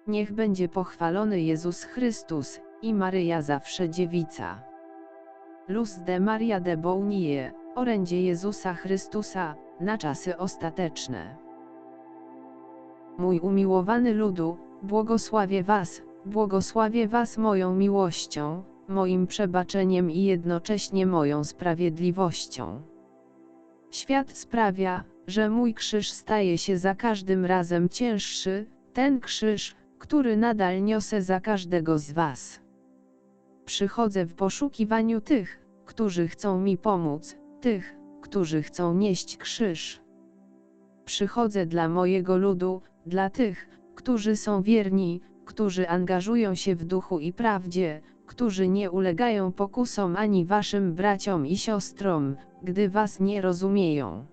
Niech będzie pochwalony Jezus Chrystus i Maryja zawsze dziewica. Luz de Maria de Bounie, orędzie Jezusa Chrystusa, na czasy ostateczne. Mój umiłowany ludu, błogosławię was moją miłością, moim przebaczeniem i jednocześnie moją sprawiedliwością. Świat sprawia, że mój krzyż staje się za każdym razem cięższy, ten krzyż, który nadal niosę za każdego z was. Przychodzę w poszukiwaniu tych, którzy chcą mi pomóc, tych, którzy chcą nieść krzyż. Przychodzę dla mojego ludu, dla tych, którzy są wierni, którzy angażują się w duchu i prawdzie, którzy nie ulegają pokusom ani waszym braciom i siostrom, gdy was nie rozumieją.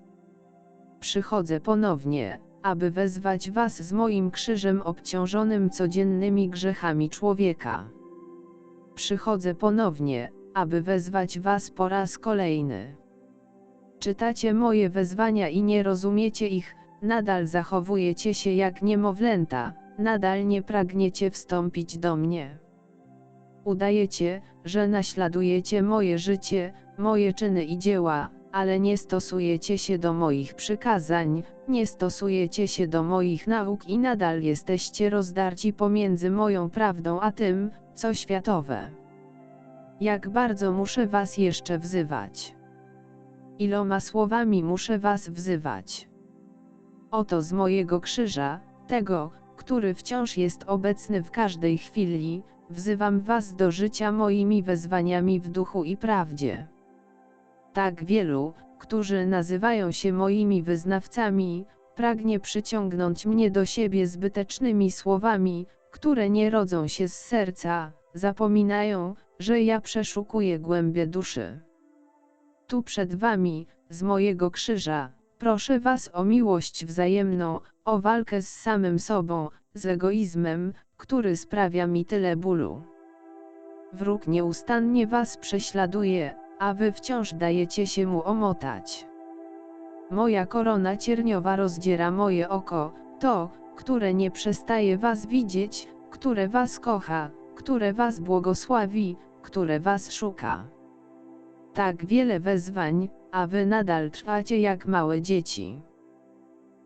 Przychodzę ponownie, aby wezwać was z moim krzyżem obciążonym codziennymi grzechami człowieka. Przychodzę ponownie, aby wezwać was po raz kolejny. Czytacie moje wezwania i nie rozumiecie ich, nadal zachowujecie się jak niemowlęta, nadal nie pragniecie wstąpić do mnie. Udajecie, że naśladujecie moje życie, moje czyny i dzieła, ale nie stosujecie się do moich przykazań, nie stosujecie się do moich nauk i nadal jesteście rozdarci pomiędzy moją prawdą a tym, co światowe. Jak bardzo muszę was jeszcze wzywać? Iloma słowami muszę was wzywać? Oto z mojego krzyża, tego, który wciąż jest obecny w każdej chwili, wzywam was do życia moimi wezwaniami w duchu i prawdzie. Tak wielu, którzy nazywają się moimi wyznawcami, pragnie przyciągnąć mnie do siebie zbytecznymi słowami, które nie rodzą się z serca, zapominają, że ja przeszukuję głębie duszy. Tu przed wami, z mojego krzyża, proszę was o miłość wzajemną, o walkę z samym sobą, z egoizmem, który sprawia mi tyle bólu. Wróg nieustannie was prześladuje, a wy wciąż dajecie się mu omotać. Moja korona cierniowa rozdziera moje oko, to, które nie przestaje was widzieć, które was kocha, które was błogosławi, które was szuka. Tak wiele wezwań, a wy nadal trwacie jak małe dzieci.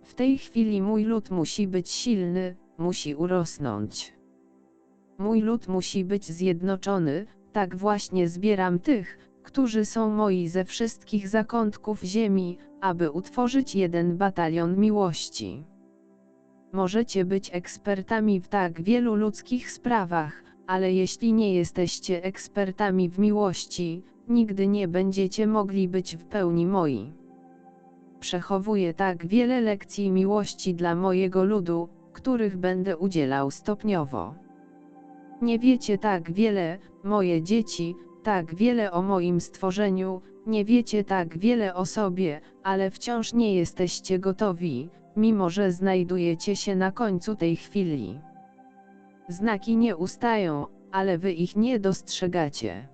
W tej chwili mój lud musi być silny, musi urosnąć. Mój lud musi być zjednoczony, tak właśnie zbieram tych, którzy są moi ze wszystkich zakątków ziemi, aby utworzyć jeden batalion miłości. Możecie być ekspertami w tak wielu ludzkich sprawach, ale jeśli nie jesteście ekspertami w miłości, nigdy nie będziecie mogli być w pełni moi. Przechowuję tak wiele lekcji miłości dla mojego ludu, których będę udzielał stopniowo. Nie wiecie tak wiele, moje dzieci, tak wiele o moim stworzeniu, nie wiecie tak wiele o sobie, ale wciąż nie jesteście gotowi, mimo że znajdujecie się na końcu tej chwili. Znaki nie ustają, ale wy ich nie dostrzegacie.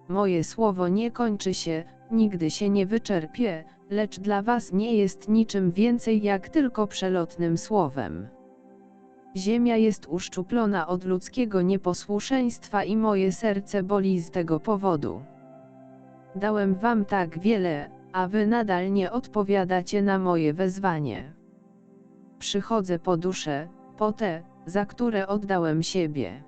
Moje słowo nie kończy się, nigdy się nie wyczerpie, lecz dla was nie jest niczym więcej jak tylko przelotnym słowem. Ziemia jest uszczuplona od ludzkiego nieposłuszeństwa i moje serce boli z tego powodu. Dałem wam tak wiele, a wy nadal nie odpowiadacie na moje wezwanie. Przychodzę po dusze, po te, za które oddałem siebie.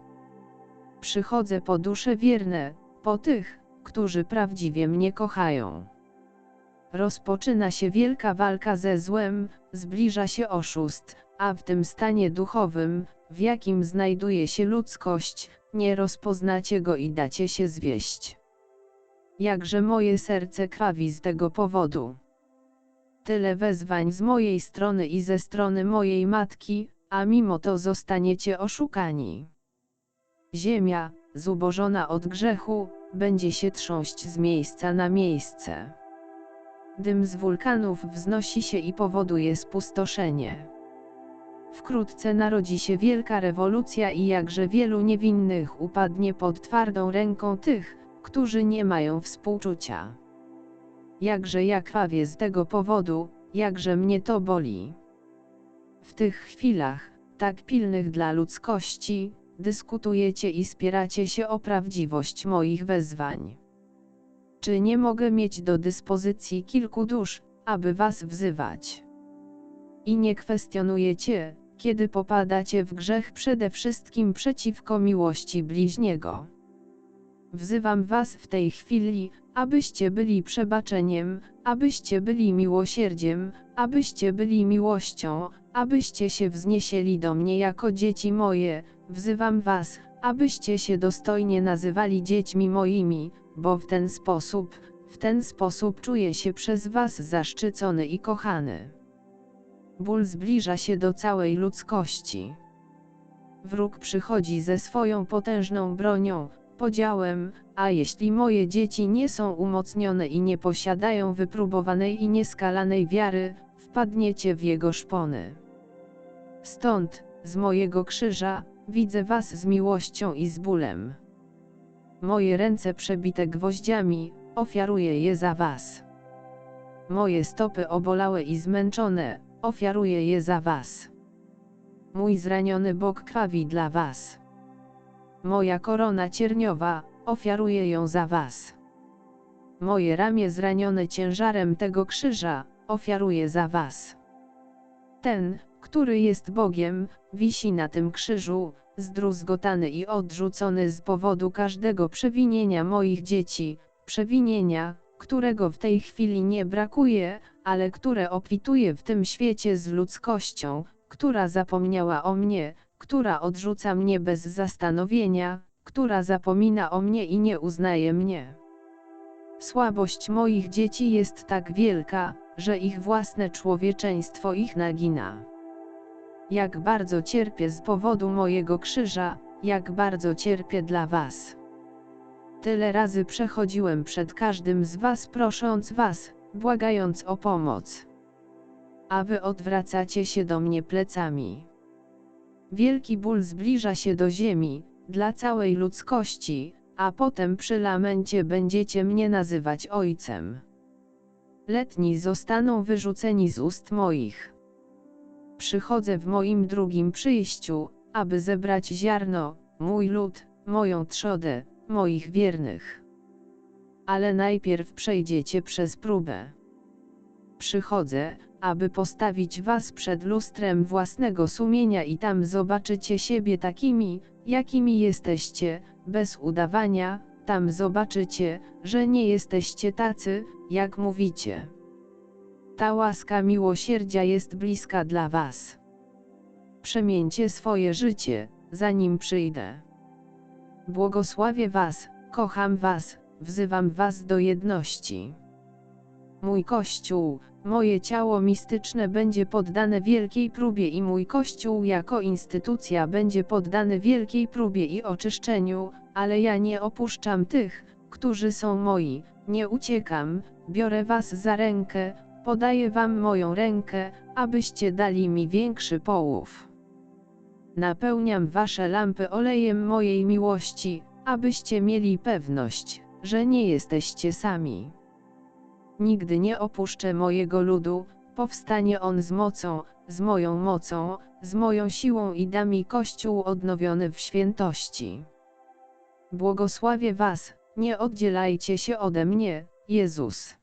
Przychodzę po dusze wierne, po tych, którzy prawdziwie mnie kochają. Rozpoczyna się wielka walka ze złem, zbliża się oszust, a w tym stanie duchowym, w jakim znajduje się ludzkość, nie rozpoznacie go i dacie się zwieść. Jakże moje serce krwawi z tego powodu. Tyle wezwań z mojej strony i ze strony mojej matki, a mimo to zostaniecie oszukani. Ziemia, zubożona od grzechu, będzie się trząść z miejsca na miejsce. Dym z wulkanów wznosi się i powoduje spustoszenie. Wkrótce narodzi się wielka rewolucja i jakże wielu niewinnych upadnie pod twardą ręką tych, którzy nie mają współczucia. Jakże ja krwawię z tego powodu, jakże mnie to boli. W tych chwilach, tak pilnych dla ludzkości, dyskutujecie i spieracie się o prawdziwość moich wezwań. Czy nie mogę mieć do dyspozycji kilku dusz, aby was wzywać? I nie kwestionujecie, kiedy popadacie w grzech przede wszystkim przeciwko miłości bliźniego. Wzywam was w tej chwili, abyście byli przebaczeniem, abyście byli miłosierdziem, abyście byli miłością, abyście się wzniesieli do mnie jako dzieci moje. Wzywam was, abyście się dostojnie nazywali dziećmi moimi, bo w ten sposób czuję się przez was zaszczycony i kochany. Ból zbliża się do całej ludzkości. Wróg przychodzi ze swoją potężną bronią, podziałem, a jeśli moje dzieci nie są umocnione i nie posiadają wypróbowanej i nieskalanej wiary, wpadniecie w jego szpony. Stąd, z mojego krzyża, widzę was z miłością i z bólem. Moje ręce przebite gwoździami, ofiaruję je za was. Moje stopy obolałe i zmęczone, ofiaruję je za was. Mój zraniony bok krwawi dla was. Moja korona cierniowa, ofiaruję ją za was. Moje ramię zranione ciężarem tego krzyża, ofiaruję za was. Ten, który jest Bogiem, wisi na tym krzyżu, zdruzgotany i odrzucony z powodu każdego przewinienia moich dzieci, przewinienia, którego w tej chwili nie brakuje, ale które obfituje w tym świecie z ludzkością, która zapomniała o mnie, która odrzuca mnie bez zastanowienia, która zapomina o mnie i nie uznaje mnie. Słabość moich dzieci jest tak wielka, że ich własne człowieczeństwo ich nagina. Jak bardzo cierpię z powodu mojego krzyża, jak bardzo cierpię dla was. Tyle razy przechodziłem przed każdym z was prosząc was, błagając o pomoc. A wy odwracacie się do mnie plecami. Wielki ból zbliża się do ziemi, dla całej ludzkości, a potem przy lamencie będziecie mnie nazywać Ojcem. Letni zostaną wyrzuceni z ust moich. Przychodzę w moim drugim przyjściu, aby zebrać ziarno, mój lud, moją trzodę, moich wiernych. Ale najpierw przejdziecie przez próbę. Przychodzę, aby postawić was przed lustrem własnego sumienia i tam zobaczycie siebie takimi, jakimi jesteście, bez udawania, tam zobaczycie, że nie jesteście tacy, jak mówicie. Ta łaska miłosierdzia jest bliska dla was. Przemieńcie swoje życie, zanim przyjdę. Błogosławię was, kocham was, wzywam was do jedności. Mój Kościół, moje ciało mistyczne będzie poddane wielkiej próbie i mój Kościół jako instytucja będzie poddany wielkiej próbie i oczyszczeniu, ale ja nie opuszczam tych, którzy są moi, nie uciekam, biorę was za rękę, podaję wam moją rękę, abyście dali mi większy połów. Napełniam wasze lampy olejem mojej miłości, abyście mieli pewność, że nie jesteście sami. Nigdy nie opuszczę mojego ludu, powstanie on z mocą, z moją siłą i da mi Kościół odnowiony w świętości. Błogosławię was, nie oddzielajcie się ode mnie, Jezus.